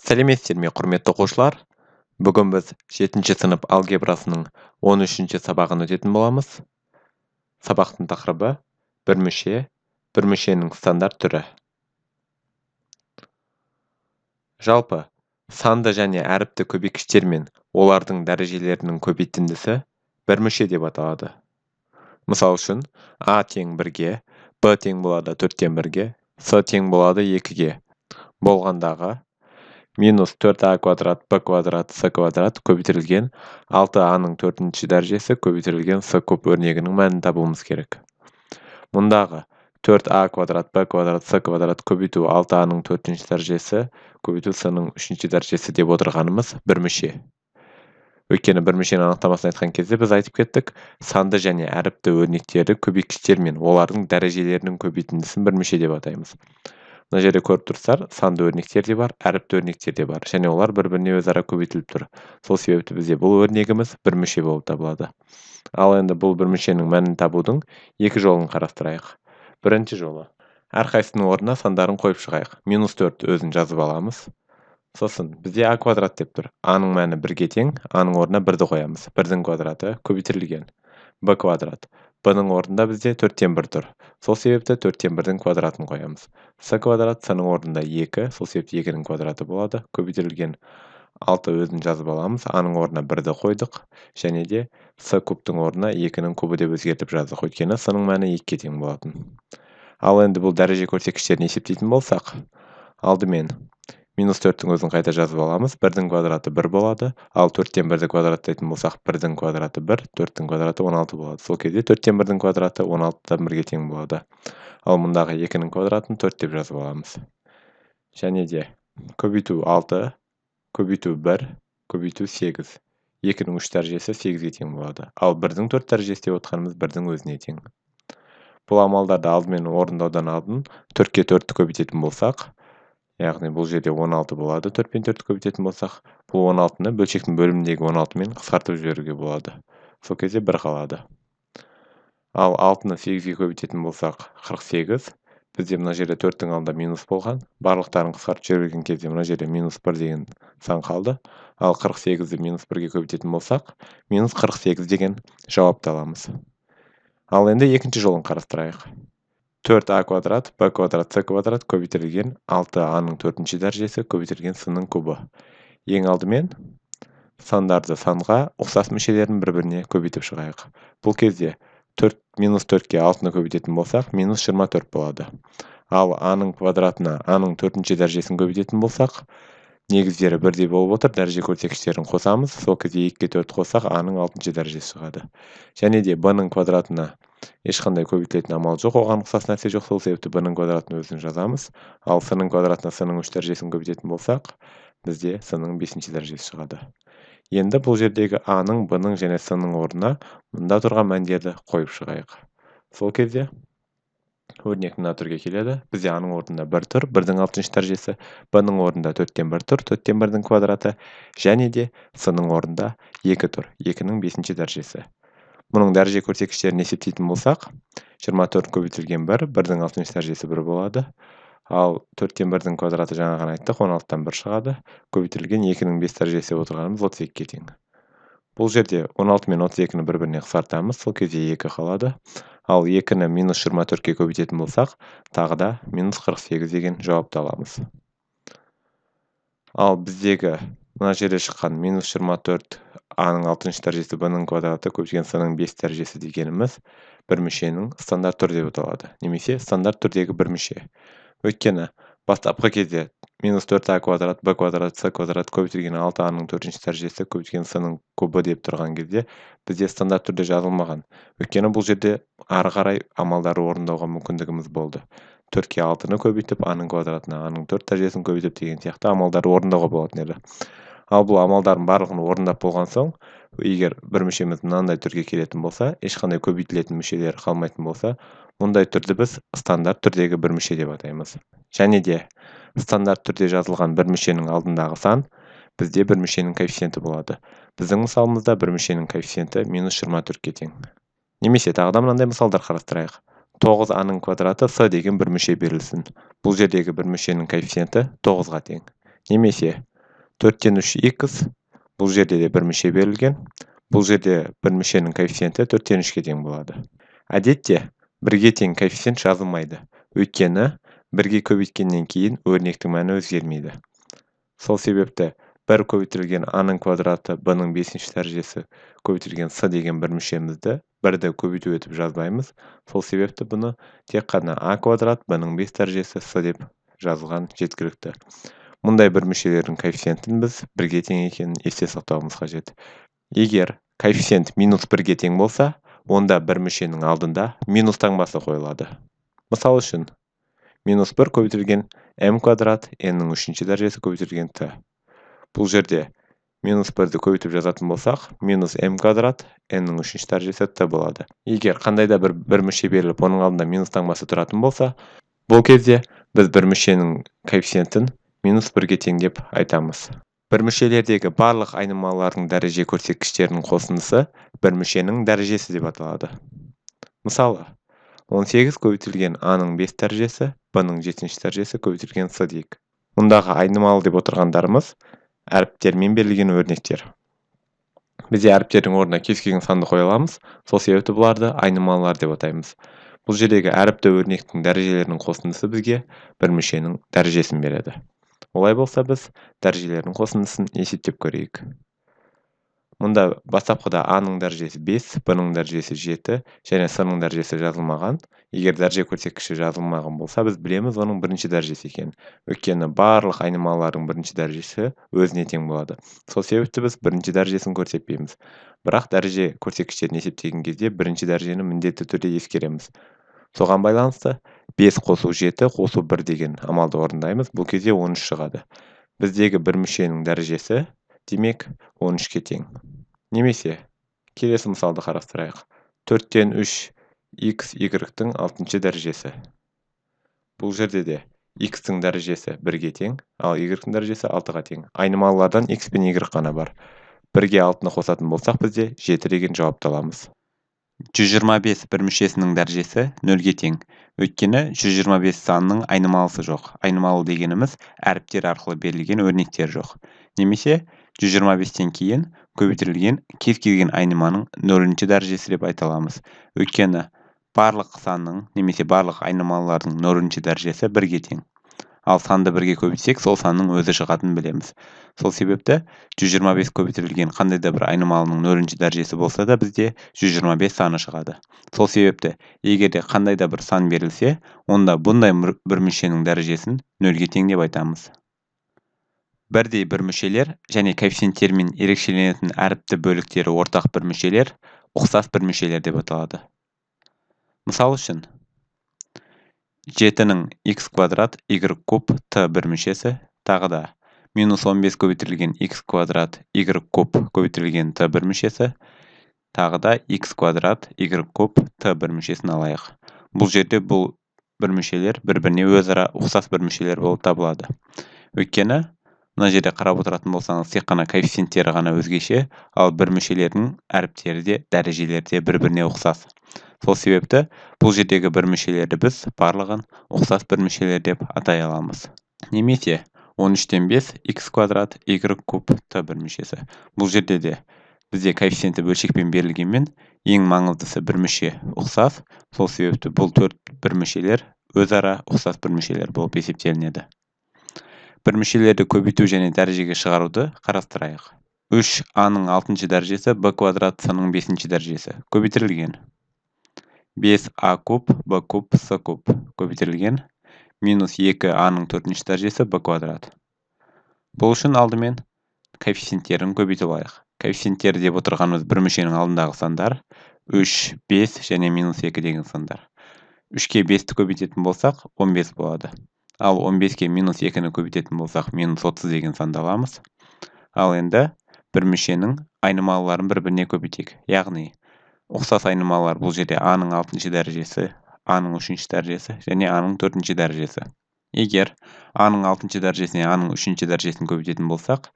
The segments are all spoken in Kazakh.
Сәлеметсіздер ме, құрметті оқушылар? Бүгін біз 7-ші сынып алгебрасының 13-ші сабағын өтетін боламыз. Сабақтың тақырыбы бір мүше, бір мүшенің стандарт түрі. Жалпы, санды және әріпті көбейгіштер мен олардың дәрежелерінің көбейтіндісі бір мүше деп аталады. Мысал үшін, А тең 1-ге, Б тең болады 4-тен 1-ге, С тең болады 2-ге болғандағы минус 4а квадрат, b квадрат, с квадрат көбейтілген 6аның 4-ші дәрежесі көбейтілген с куб өрнегінің мәнін табуымыз керек. Мұндағы 4а квадрат, b квадрат, с квадрат көбейту 6аның 4-ші дәрежесі көбейту с-ның 3-ші дәрежесі деп отырғанымыз бір мүше. Өйткені бір мүшенің анықтамасын айтқан кезде біз айтып кеттік, санды және әріпті өрнектері көбейгіштер мен олардың дәрежелерінің көбейтіндісін бір мүше деп атаймыз. Мына жерде көріп тұрсыздар, санды өрнектер де бар, әріпті өрнектер де бар, және олар бір-біріне өзара көбейтіліп тұр. Сол себепті бізде бұл өрнегіміз бір мүше болып табылады. Ал енді бұл бір мүшенің мәнін табудың екі жолын қарастырайық. Бірінші жолы. Әрқайсының орнына сандарын қойып шығайық. -4 өзін жазып аламыз. Сосын бізде а квадрат деп тұр. А-ның мәні 1-ге тең, А-ның орнына 1-ді қоямыз. 1-дің квадраты көбейтілген. Б квадрат. Б-ның орнында бізде 4-тен 1 тұр. Сол себепті 4-тен 1-дің квадратын қоямыз. С квадрат, С-ның орнында 2, сол себепті 2-ның квадраты болады. Көбейтілген 6 өзін жазып аламыз. А-ның орнына 1-ді қойдық. Және де С кубтың орнына 2-ның кубы деп өзгертіп жаздық. Өйткені С-ның мәні 2-ге тең болатын. Ал енді бұл дәреже көрсеткіштерін есептейтін болсақ, алдымен -4-тің өзін қайта жазып аламыз. 1-дің квадраты 1 болады. Ал 4-тен 1-ді квадраттайтын болсақ, 1-дің квадраты 1, 4-тің квадраты 16 болады. Сол кезде 4-тен 1-дің квадраты 16-дан 1-ге тең болады. Ал мұндағы 2-ның квадратын 4 деп жазып аламыз. Және де көбейту 6, көбейту 1, көбейту 8. 2-ның 3 дәрежесі 8-ге тең болады. Ал 1-дің 4 дәрежесі деп отқанымыз 1-дің өзіне тең. Бұл амалдарды алдымен орындаудан алдын 4-ке 4-ті көбейтетін болсақ, яғни бұл жерде 16 болады. 4 пен 4-ті көбейтетін болсақ, бұл 16-ны бөлшектің бөліміндегі 16-мен қысқартып жіберуге болады. Сол кезде 1 қалады. Ал 6-ны 8-ге көбейтетін болсақ, 48. Бізде мына жерде 4-тің алдында минус болған. Барлықтарын қысқартып жіберген кезде мына жерде -1 деген сан қалды. Ал 48-ді -1-ге көбейтетін болсақ, -48 деген жауапты аламыз. Ал енді екінші жолын қарастырайық. 4а квадрат, b квадрат, с квадрат көбейтілген 6аның 4-ші дәрежесі көбейтілген с-ның кубы. Ең алдымен сандарды санға ұқсас мүшелерін бір-біріне көбейтіп шығайық. Бұл кезде -4-ке 6-ны көбейтетін болсақ, -24 болады. Ал а-ның квадратына а-ның 4-ші дәрежесін көбейтетін болсақ, негіздері бірдей болып отыр, дәреже көрсеткіштерін қосамыз. Сол кезде 2-ге 4 қоссақ, а-ның 6-ші дәрежесі шығады. Және де b-ның квадратына ешқандай көбейтілетін амал жоқ, оған ұқсас нәрсе жоқ, сол себепті b-ның квадратын өзін жазамыз. Ал с-ның квадратына с-ның 3 дәрежесін көбейтетін болсақ, бізде с-ның 5-ші дәрежесі шығады. Енді бұл жердегі а-ның, b-ның және с-ның орнына мұнда тұрған мәндерді қойып шығайық. Сол кезде өрнек мына түрге келеді. Бізде а-ның орнында 1 тұр, 1-дің 6-ші дәрежесі, b-ның орнында 4-тен 1 тұр, 4-тен 1-дің квадраты, және де с-ның орнында 2 тұр, 2-ның 5-ші дәрежесі. Мұның дәреже көрсеткіштерін есептейтін болсақ, 24 көбейтілген 1, 1-дің 6-ші дәрежесі 1 болады. Ал 4-тен 1-дің квадраты жаңа ғана айттық, 16-тан 1 шығады. Көбейтілген 2-ның 5 дәрежесі деп отырғанымыз 32-ге тең. Бұл жерде 16 мен 32-ні бір-біріне қысқартамыз, сол кезде 2 қалады. Ал 2-ні -24-ке көбейтетін болсақ, тағы да -48 деген жауапты аламыз. Ал біздегі мына жерде шыққан -24 а-ның 6-ші дәрежесі b-ның квадраты көбейтілген с-ның 5 дәрежесі дегеніміз бір мүшенің стандарт түрі деп аталады. Немесе стандарт түрдегі бір мүше. Өйткені бастапқы кезде -4а квадрат, b квадрат, с квадрат көбейтілген 6аның 4-ші дәрежесі көбейтілген с-ның кубы деп тұрған кезде бізде стандарт түрде жазылмаған. Өйткені бұл жерде ары қарай амалдары орындауға мүмкіндігіміз болды. 4-ке 6-ны көбейтіп, а-ның квадратына а-ның 4 дәрежесін көбейтіп деген сияқты амалдары орындауға болатын еді. Ал бұл амалдардың барлығын орындап болған соң, егер бір мүшеміз мынандай түрге келетін болса, ешқандай көбейтілетін мүшелері қалмайтын болса, мұндай түрді біз стандарт түрдегі бір мүше деп атаймыз. Және де стандарт түрде жазылған бір мүшенің алдындағы сан бізде бір мүшенің коэффициенті болады. Біздің мысалымызда бір мүшенің коэффициенті -24-ке тең. Немесе тағы да мынандай мысалдар қарастырайық. 9а-ның квадраты с деген бір мүше берілсін. Бұл жердегі бір мүшенің коэффициенті 9-ға тең. Немесе 4-тен 3x, бұл жерде де бір мүше берілген. Бұл жерде бір мүшенің коэффициенті 4-тен 3-ке тең болады. Әдетте, 1-ге тең коэффициент жазылмайды. Өйткені, 1-ге көбейткеннен кейін өрнектің мәні өзгермейді. Сол себепті 1 көбейтілген a-ның квадраты b-ның 5-ші дәрежесі көбейтілген c деген бір мүшемізді 1-ді көбейту етіп жазбаймыз. Сол себепті бұны тек қана a квадрат b-ның 5 дәрежесі c деп жазылған жеткілікті. Мұндай бір мүшелердің коэффициентін біз 1-ге тең екенін есте сақтауымыз қажет. Егер коэффициент -1-ге тең болса, онда бір мүшенің алдында минус таңбасы қойылады. Мысал үшін, -1 көбейтілген m квадрат n-ның 3-ші дәрежесі көбейтілген t. Бұл жерде -1-ді көбейтіп жазатын болсақ, -m квадрат n-ның 3-ші дәрежесі t болады. Егер қандай да бір мүше беріліп, оның алдында минус таңбасы тұратын болса, бұл кезде біз бір мүшенің коэффициентін -1-ге тең деп айтамыз. Бір мүшелердегі барлық айнымалылардың дәреже көрсеткіштерінің қосындысы бір мүшенің дәрежесі деп аталады. Мысалы, 18 көбейтілген a-ның 5 дәрежесі, b-ның 7-ші дәрежесі көбейтілген c дейік. Мұндағы айнымалы деп отырғандарымыз әріптермен берілген өрнектер. Бізде әріптердің орнына кез келген санды қоя аламыз, сол себепті бұларды айнымалылар деп атаймыз. Бұл жердегі әріпті өрнектің дәрежелерінің қосындысы бізге бір мүшенің дәрежесін береді. Олай болса, біз дәрежелердің қосындысын есептеп көрейік. Мұнда бастапқыда a-ның дәрежесі 5, b-ның дәрежесі 7 және c-ның дәрежесі жазылмаған. Егер дәреже көрсеткіші жазылмаған болса, біз білеміз оның бірінші дәрежесі екенін. Өйткені барлық айнымалылардың бірінші дәрежесі өзіне тең болады. Сол себепті біз бірінші дәрежесін көрсетпейміз. Бірақ дәреже көрсеткіштерін есептеген кезде бірінші дәрежені міндетті түрде ескереміз. Соған байланысты 5 қосу 7 қосу 1 деген амалды орындаймыз. Бұл кезде 13 шығады. Біздегі бір мүшенің дәрежесі демек 13-ке тең. Немесе, келесі мысалды қарастырайық. 4-тен 3 x y-тің 6-ші дәрежесі. Бұл жерде де x-тің дәрежесі 1-ге тең, ал y-тің дәрежесі 6-ға тең. Айнымалылардан x пен y қана бар. 1-ге 6-ны қосатын болсақ, бізде 7 деген жауапты аламыз. 125 бір мүшесінің дәрежесі 0-ге тең. Өйткені 125 санының айнымалысы жоқ. Айнымалы дегеніміз әріптер арқылы берілген өрнектер жоқ. Немесе 125-тен кейін көбейтілген кез келген айныманың 0-ші дәрежесі деп айта аламыз. Өйткені барлық санның немесе барлық айнымалылардың 0-ші дәрежесі 1-ге тең. Ал санды 1-ге көбейтсек, сол санның өзі шығатынын білеміз. Сол себепті 125 көбейтілген қандай да бір айнымалының 0-ші дәрежесі болса да, бізде 125 саны шығады. Сол себепті, егерде қандай да бір сан берілсе, онда бұндай бір мүшенің дәрежесін 0-ге тең деп айтамыз. Бірдей бір мүшелер және коэффициенттермен ерекшеленетін әріпті бөліктері ортақ бір мүшелер ұқсас бір мүшелер деп аталады. Мысал үшін, 7-ның x квадрат y куб t бір мүшесі, тағы да -15 көбейтілген x квадрат y куб көбейтілген t бір мүшесі, тағы да x квадрат y куб t бір мүшесін алайық. Бұл жерде бұл бір мүшелер бір-біріне өзара ұқсас бір мүшелер болып табылады. Өйткені, мына жерде қарап отыратын болсаңыз, тек қана коэффициенттері ғана өзгеше, ал бір мүшелердің әріптері де, дәрежелері де бір-біріне ұқсас. Сол себепті, бұл жердегі бір мүшелерді біз барлығын ұқсас бір мүшелер деп атай аламыз. Немесе 13-тен 5 x квадрат y куб t бір мүшесі. Бұл жерде де бізде коэффициенті бөлшекпен берілгенмен, ең маңыздысы бір мүше ұқсас. Сол себепті бұл 4 бір мүшелер өзара ұқсас бір мүшелер болып есептелінеді. Бір мүшелерді көбейту және дәрежеге шығаруды қарастырайық. 3a-ның 6-ші дәрежесі b квадрат c-ның 5-ші дәрежесі көбейтілген. 5a куб b куб c куб көбейтілген. -2a-ның 4-ші дәрежесі b квадрат. Бұл үшін алдымен коэффициенттерін көбейтіп алайық. Коэффициенттері деп отырғанымыз бір мүшенің алдындағы сандар 3, 5 және -2 деген сандар. 3-ке 5-ті көбейтетін болсақ, 15 болады. Ал 15-ке -2-ні көбейтетін болсақ, -30 деген санды аламыз. Ал енді бір мүшенің айнымалыларын бір-біріне көбейтейік. Яғни, ұқсас айнымалылар бұл жерде a-ның 6-ші дәрежесі, a-ның 3-ші дәрежесі және a-ның 4-ші дәрежесі. Егер a-ның 6-ші дәрежесіне a-ның 3-ші дәрежесін көбейтетін болсақ,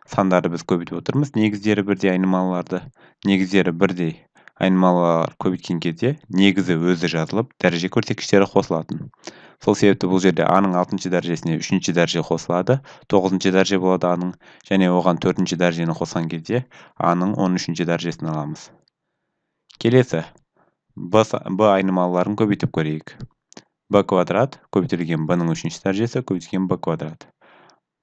сандарды біз көбейтіп отырмыз. Негіздері бірдей айнымалыларды, негіздері бірдей айнымалылар көбейткен кезде негізі өзі жазылып, дәреже көрсеткіштері қосылатын. Сол себепті бұл жерде аның 6-шы дәрежесіне 3-ші дәреже қосылады, 9-шы дәреже болады аның, және оған 4-ші дәрежені қосқан кезде аның 13-ші дәрежесін аламыз. Келесі, b айнымалыларын көбейтіп көрейік. b квадрат көбейтілген b-ның 3-ші дәрежесі көбейтілген b квадрат.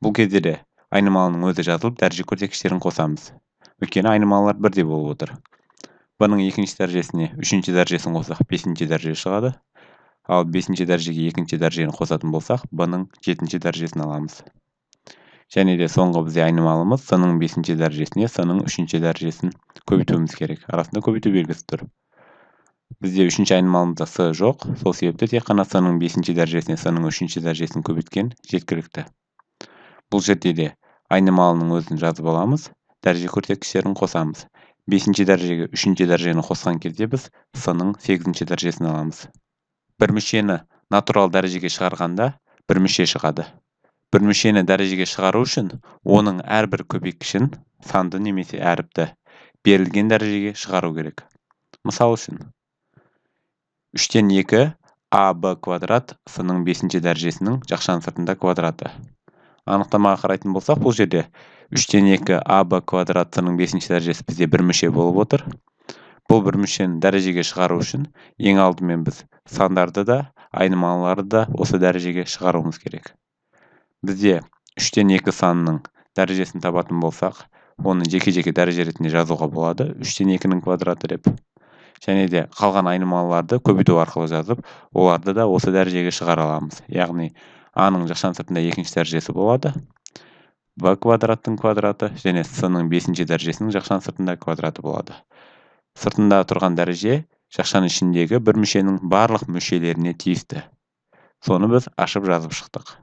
Бұл кезде де айнымалының өзі жазылып, дәреже көрсеткіштерін қосамыз. Өйткені айнымалылар бірдей болып отыр. b-ның 2-ші дәрежесіне 3-ші дәрежесін қоссақ, 5-ші дәреже шығады. Ал 5-ші дәрежеге 2-ші дәрежені қосатын болсақ, b-ның 7-ші дәрежесін аламыз. Және де соңғы бізде айнымалымыз s-ның 5-ші дәрежесіне s-ның 3-ші дәрежесін көбейтуіміз керек. Арасында көбейту белгісі тұр. Бізде 3-ші айнымалымызда s жоқ, сол себепті тек қана s-ның 5-ші дәрежесіне s-ның 3-ші дәрежесін көбейткен жеткілікті. Бұл жерде де айнымалының өзін жазып аламыз, дәреже көрсеткіштерін қосамыз. 5-ші дәрежеге 3-ші дәрежені қосқан кезде біз s-ның 8-ші дәрежесін аламыз. Бір мүшені натурал дәрежеге шығарғанда бір мүше шығады. Бір мүшені дәрежеге шығару үшін оның әрбір көбейткішін, санды немесе әріпті берілген дәрежеге шығару керек. Мысал үшін, 3-тен 2 ab квадрат s-ның 5-ші дәрежесінің жақшаның сыртында квадраты. Анықтамаға қарайтын болсақ, бұл жерде 3-тен 2 ab квадрат s-ның 5-ші дәрежесі бізде бір мүше болып отыр. Бұл бір мүшені дәрежеге шығару үшін ең алдымен біз сандарды да, айнымалыларды да осы дәрежеге шығаруымыз керек. Бізде 3-тен 2 санының дәрежесін табатын болсақ, оны жеке-жеке дәреже ретінде жазуға болады, 3-тен 2-ның квадраты деп. Және де қалған айнымалыларды көбейту арқылы жазып, оларды да осы дәрежеге шығара аламыз. Яғни a-ның жақшаның сыртында 2-ші дәрежесі болады, b квадраттың квадраты және s-ның 5-ші дәрежесінің жақшаның сыртында квадраты болады. Сыртында тұрған дәреже жақшаның ішіндегі бір мүшенің барлық мүшелеріне тиісті. Соны біз ашып жазып шықтық.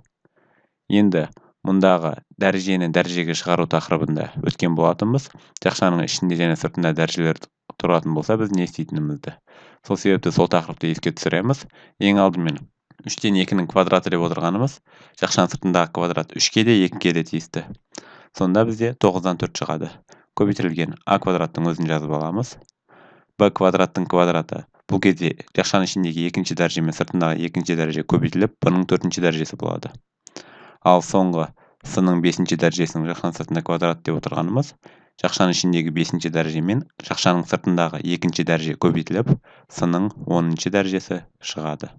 Енді мұндағы дәрежені дәрежеге шығару тақырыбында өткен болатынбыз. Жақшаның ішінде және сыртында дәрежелер тұратын болса, біз не істейтінімізді. Сол себепті сол тақырыпты еске түсіреміз. Ең алдымен 3-тен 2-ның квадраты деп отырғанымыз, жақшаның сыртындағы квадрат 3-ке де 2-ке де тиісті. Сонда бізде 9-дан 4 шығады. Көбейтілген a квадраттың өзін жазып аламыз. b квадраттың квадраты. Бұл кезде жақшаның ішіндегі 2-ші дәреже мен сыртындағы 2-ші дәреже көбейтіліп, b-ның 4-ші дәрежесі болады. Ал соңғы s-ның 5-ші дәрежесінің жақшаның сыртында квадрат деп отырғанымыз, жақшаның ішіндегі 5-ші дәреже мен жақшаның сыртындағы 2-ші дәреже көбейтіліп, s-ның 10-ші дәрежесі шығады.